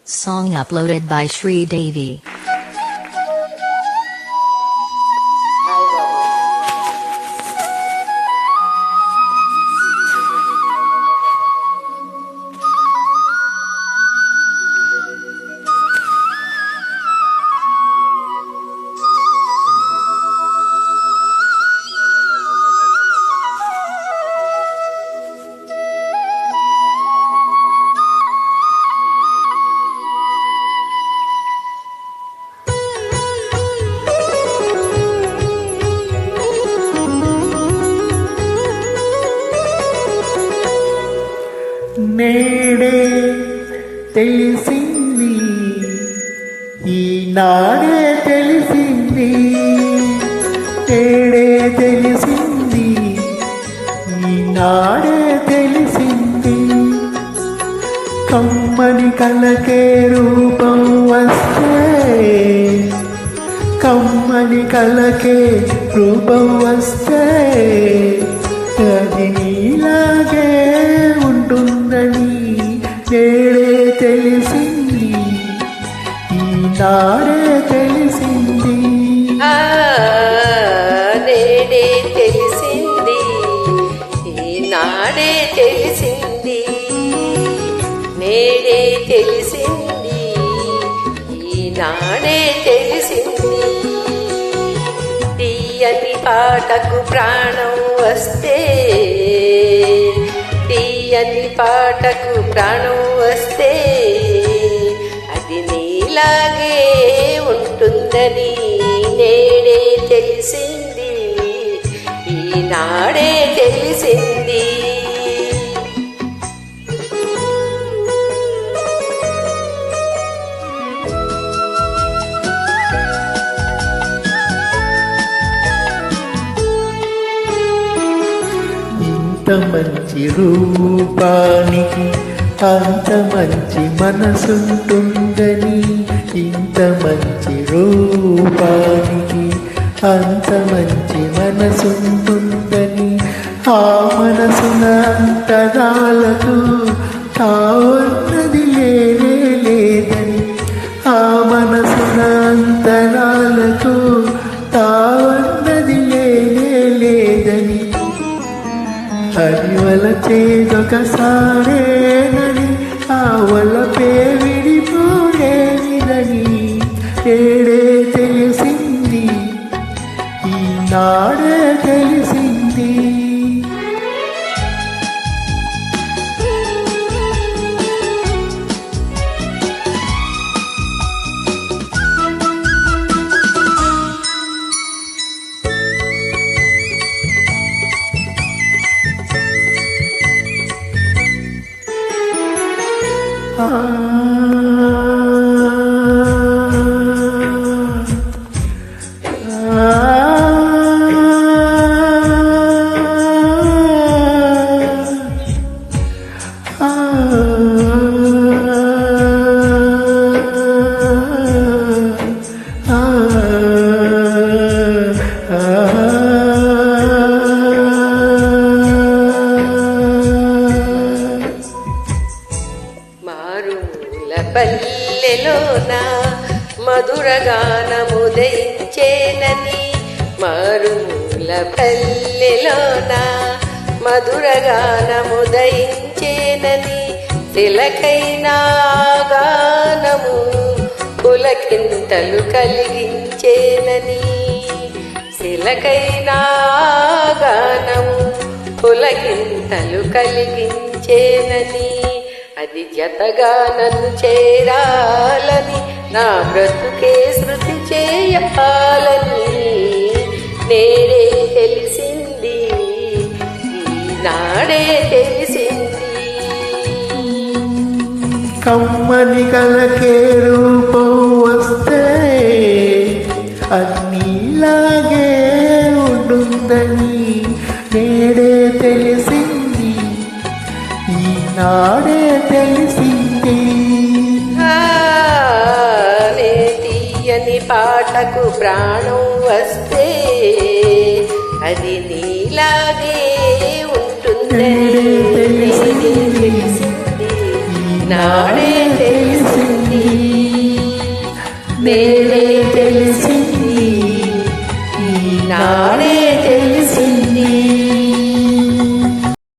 Song uploaded by Shri Devi. నేడే తెలిసింది, ఈనాడే తెలిసింది. నేడే తెలిసింది, ఈనాడే తెలిసింది. కమ్మని కలకే రూపం వస్తే, కమ్మని కలకే రూపం వస్తే అది నీలాగే ఉంటుందని నేడే తెలిసింది, ఈనాడే తెలిసింది. నేడే తెలిసింది, ఈనాడే తెలిసింది. నేడే తెలిసింది, ఈనాడే తెలిసింది. తీయని పాటకు ప్రాణం వస్తే, తీయని పాటకు ప్రాణం వస్తే అది నీలాగే ఉంటుందని నేడే తెలిసింది, ఈనాడే తెలిసింది. ఇంత మంచి రూపానికి అంత మంచి మనసుంటుందని, ఇంత మంచి రూపానికి అంత మంచి మనసుంటుందని, ఆ మనసున అంతరాలకు తావన్నది లేనే లేదని, ఆ మనసున అంతరాలకు తావన్నది లేనే లేదని హరివల చేదొకసారేనని, ఆ వలపే విడిపోలేనిదని నేడే తెలిసింది, ఈనాడే తెలిసింది. పల్లెలోన మధురగానముదయించేనని, మారుమూల పల్లెలోన మధురగానముదయించేనని, తిలకైనా గానము పులకింతలు కలిగించేనని, తిలకైనా గానము పులకింతలు కలిగించేనని, అది జతగా నన్ను చేరాలని, నా బ్రతుకే శృతి చేయాలని నేడే తెలిసింది, ఈనాడే తెలిసింది. కమ్మని కలకే రూపం వస్తే అన్నీలాగే ఉంటుందని నేడే తెలిసింది, ఈనాడే తెలిసింది. తీయని పాటకు ప్రాణం వస్తే అది నీలాగే ఉంటుందని తెలిసింది, నాడే తెలిసింది. నేడే